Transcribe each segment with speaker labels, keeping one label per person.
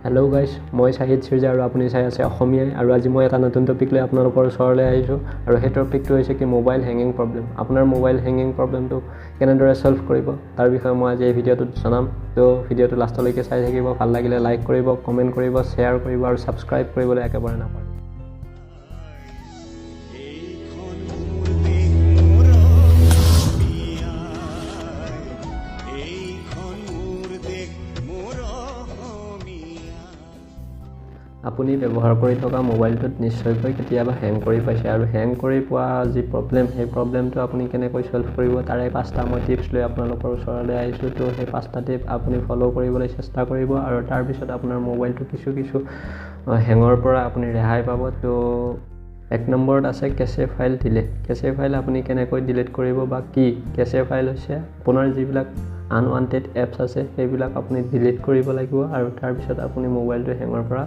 Speaker 1: Hello' guys, মই চাহিদ চিৰ্জা আৰু আপুনি চাই আছে অসমীয়াই। আৰু আজি মই এটা নতুন টপিক লৈ আপোনালোকৰ ওচৰলৈ আহিছোঁ। আৰু সেই টপিকটো হৈছে কি মোবাইল হেঙিং প্ৰব্লেম। আপোনাৰ মোবাইল হেঙিং প্ৰব্লেমটো কেনেদৰে ছল্ভ কৰিব তাৰ বিষয়ে মই আজি এই ভিডিঅ'টোত জনাম। তো ভিডিঅ'টো লাষ্টলৈকে চাই থাকিব। ভাল লাগিলে লাইক কৰিব, কমেণ্ট কৰিব, শ্বেয়াৰ কৰিব আৰু ছাবস্ক্ৰাইব কৰিবলৈ একেবাৰে নাপাহৰিব। আপুনি ব্যৱহাৰ কৰি থকা মোবাইলটোত নিশ্চয়কৈ কেতিয়াবা হেং কৰি পাইছে, আৰু হেং কৰি পোৱা যি প্ৰব্লেম, সেই প্ৰব্লেমটো আপুনি কেনেকৈ ছল্ভ কৰিব তাৰে 5টা মই টিপছ লৈ আপোনালোকৰ ওচৰলৈ আহিছোঁ। তো সেই 5টা টিপ আপুনি ফ'ল' কৰিবলৈ চেষ্টা কৰিব, আৰু তাৰপিছত আপোনাৰ মোবাইলটো কিছু হেঙৰ পৰা আপুনি ৰেহাই পাব। তো 1 নম্বৰত আছে কেছে ফাইল ডিলিট। কেছে ফাইল আপুনি কেনেকৈ ডিলিট কৰিব বা কি? কেছে ফাইল হৈছে আপোনাৰ যিবিলাক আনৱান্টেড এপছ আছে সেইবিলাক আপুনি ডিলিট কৰিব লাগিব, আৰু তাৰপিছত আপুনি মোবাইলটো হেঙৰ পৰা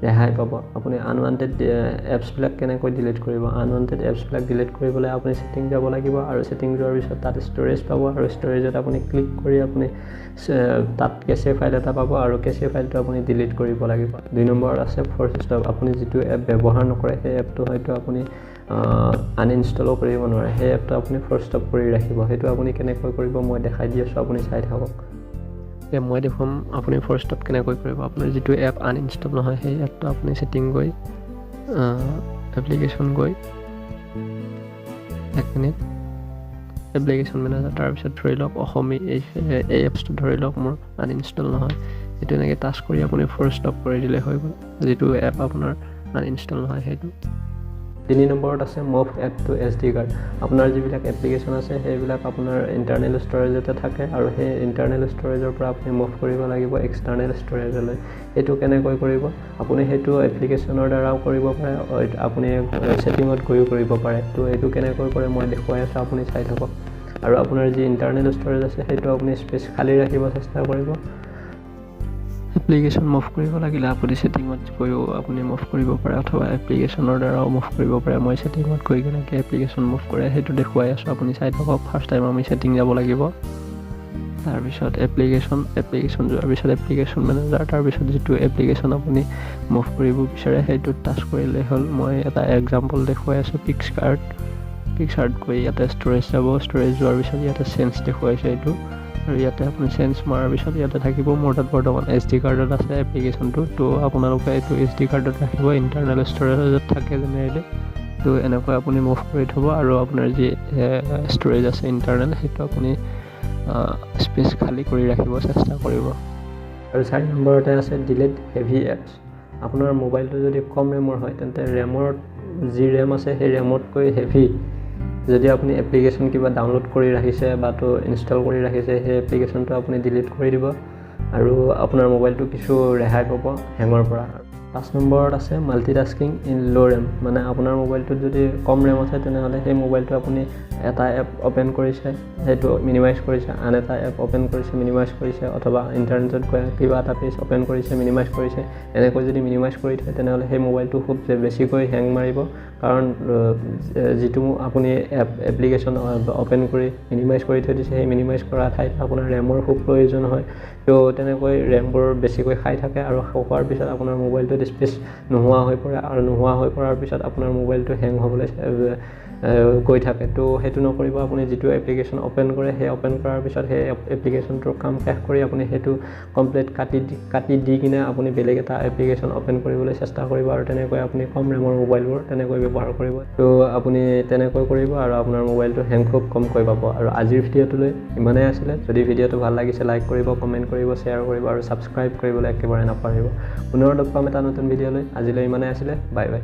Speaker 1: ৰেহাই পাব। আপুনি আনৱান্টেড এপছবিলাক কেনেকৈ ডিলিট কৰিব? আনৱান্টেড এপছবিলাক ডিলিট কৰিবলৈ আপুনি ছেটিং যাব লাগিব, আৰু ছেটিং যোৱাৰ পিছত তাত ষ্ট'ৰেজ পাব, আৰু ষ্ট'ৰেজত আপুনি ক্লিক কৰি আপুনি তাত কেছে ফাইল এটা পাব, আৰু কেছে ফাইলটো আপুনি ডিলিট কৰিব লাগিব। 2 নম্বৰত আছে ফ'ৰ্চ ষ্টপ। আপুনি যিটো এপ ব্যৱহাৰ নকৰে সেই এপটো হয়তো আপুনি আনইনষ্টলো কৰিব নোৱাৰে, সেই এপটো আপুনি ফ'ৰ্চ ষ্টপ কৰি ৰাখিব। সেইটো আপুনি কেনেকৈ কৰিব মই দেখাই দি আছোঁ, আপুনি চাই থাকক। মই দেখুৱাম আপুনি ফ'ৰ্চ ষ্টপ কেনেকৈ কৰিব। আপোনাৰ যিটো এপ আনইনষ্টল নহয় সেই এপটো আপুনি ছেটিং গৈ এপ্লিকেশ্যন গৈ 1 মিনিট এপ্লিকেশ্যন মেনেজাৰ, তাৰপিছত ধৰি লওক অসমী এই এপছটো ধৰি লওক মোৰ আনইনষ্টল নহয়, সেইটো এনেকৈ টাচ কৰি আপুনি ফ'ৰ্চ ষ্টপ কৰি দিলে হৈ গ'ল। যিটো এপ আপোনাৰ আনইনষ্টল নহয় সেইটো। 3 নম্বৰত আছে move app to SD card. আপোনাৰ যিবিলাক এপ্লিকেশ্যন আছে সেইবিলাক আপোনাৰ ইণ্টাৰনেল ষ্ট'ৰেজতে থাকে, আৰু সেই ইণ্টাৰনেল ষ্ট'ৰেজৰ পৰা আপুনি মুভ কৰিব লাগিব এক্সটাৰ্নেল ষ্ট'ৰেজলৈ। সেইটো কেনেকৈ কৰিব? আপুনি সেইটো এপ্লিকেশ্যনৰ দ্বাৰাও কৰিব পাৰে, আপুনি ছেটিঙত গৈও কৰিব পাৰে। তো এইটো কেনেকৈ কৰে মই দেখুৱাই আছোঁ, আপুনি চাই থাকক। আৰু আপোনাৰ যি ইণ্টাৰনেল ষ্ট'ৰেজ আছে সেইটো আপুনি স্পেচ খালী ৰাখিব চেষ্টা কৰিব। এপ্লিকেশ্যন মুভ কৰিব লাগিলে আপুনি ছেটিঙত গৈও আপুনি মুভ কৰিব পাৰে, অথবা এপ্লিকেশ্যনৰ দ্বাৰাও মুভ কৰিব পাৰে। মই ছেটিঙত গৈ কেনেকৈ এপ্লিকেশ্যন মুভ কৰে সেইটো দেখুৱাই আছোঁ, আপুনি চাই থাকক। ফাৰ্ষ্ট টাইম আমি ছেটিং যাব লাগিব, তাৰপিছত এপ্লিকেশ্যন যোৱাৰ পিছত এপ্লিকেশ্যন মেনেজাৰ, তাৰপিছত যিটো এপ্লিকেশ্যন আপুনি মুভ কৰিব বিচাৰে সেইটোত টাচ কৰিলেই হ'ল। মই এটা এক্সাম্পল দেখুৱাই আছোঁ। পিক্সাৰ্ট গৈ ইয়াতে ষ্ট'ৰেজ যাব, ষ্ট'ৰেজ যোৱাৰ পিছত ইয়াতে চেঞ্জ দেখুৱাইছে এইটো, আৰু ইয়াতে আপুনি চেঞ্জ মৰাৰ পিছত ইয়াতে থাকিব। মোৰ তাত বৰ্তমান SD কাৰ্ডত আছে এপ্লিকেশ্যনটো, তো আপোনালোকে এইটো SD কাৰ্ডত ৰাখিব, ইণ্টাৰনেল ষ্ট'ৰেজত থাকে জেনেৰেলি। তো এনেকৈ আপুনি মুভ কৰি থ'ব, আৰু আপোনাৰ যি ষ্ট'ৰেজ আছে ইণ্টাৰনেল সেইটো আপুনি স্পেচ খালী কৰি ৰাখিব চেষ্টা কৰিব। আৰু 4 নম্বৰতে আছে ডিলিট হেভি এপছ। আপোনাৰ মোবাইলটো যদি কম ৰেমৰ হয় তেন্তে ৰেমৰ যি ৰেম আছে সেই ৰেমতকৈ হেভি যদি আপুনি এপ্লিকেশ্যন কিবা ডাউনলোড কৰি ৰাখিছে বা তো ইনষ্টল কৰি ৰাখিছে, সেই এপ্লিকেশ্যনটো আপুনি ডিলিট কৰি দিব, আৰু আপোনাৰ মোবাইলটো কিছু ৰেহাই পাব হেঙৰ পৰা। 5 নম্বৰত আছে মাল্টিটাস্কিং ইন ল' ৰেম। মানে আপোনাৰ মোবাইলটোত যদি কম ৰেম আছে তেনেহ'লে সেই মোবাইলটো আপুনি এটা এপ অ'পেন কৰিছে সেইটো মিনিমাইজ কৰিছে, আন এটা এপ অ'পেন কৰিছে মিনিমাইজ কৰিছে, অথবা ইণ্টাৰনেটত গৈ কিবা এটা পেজ অ'পেন কৰিছে মিনিমাইজ কৰিছে। এনেকৈ যদি মিনিমাইজ কৰি থয় তেনেহ'লে সেই মোবাইলটো খুব বেছিকৈ হেং মাৰিব, কাৰণ যিটো আপুনি এপ্লিকেশ্যন অ'পেন কৰি মিনিমাইজ কৰি থৈ দিছে সেই মিনিমাইজ কৰা ঠাইত আপোনাৰ ৰেমৰ খুব প্ৰয়োজন হয়। তো তেনেকৈ ৰেমবোৰ বেছিকৈ খাই থাকে, আৰু খোৱাৰ পিছত আপোনাৰ মোবাইলটোত স্পেচ নোহোৱা হৈ পৰে, আৰু নোহোৱা হৈ পৰাৰ পিছত আপোনাৰ মোবাইলটো হেং হ'বলৈ গৈ থাকে। তো সেইটো নকৰিব। আপুনি যিটো এপ্লিকেশ্যন অ'পেন কৰে সেই অ'পেন কৰাৰ পিছত সেই এপ্লিকেশ্যনটোৰ কাম শেষ কৰি আপুনি সেইটো কমপ্লিট কাটি দি কিনে আপুনি বেলেগ এটা এপ্লিকেশ্যন অ'পেন কৰিবলৈ চেষ্টা কৰিব, আৰু তেনেকৈ আপুনি কম ৰেমৰ মোবাইলবোৰ তেনেকৈ ব্যৱহাৰ কৰিব। তো আপুনি তেনেকৈ কৰিব, আৰু আপোনাৰ মোবাইলটো হেং খুব কমকৈ পাব। আৰু আজিৰ ভিডিঅ'টোলৈ ইমানেই আছিলে। যদি ভিডিঅ'টো ভাল লাগিছে লাইক কৰিব, কমেণ্ট কৰিব, শ্বেয়াৰ কৰিব, আৰু ছাবস্ক্ৰাইব কৰিবলৈ একেবাৰে নাপাহৰিব। পুনৰ লগ পাম এটা নতুন ভিডিঅ'লৈ। আজিলৈ ইমানেই আছিলে। Bye bye.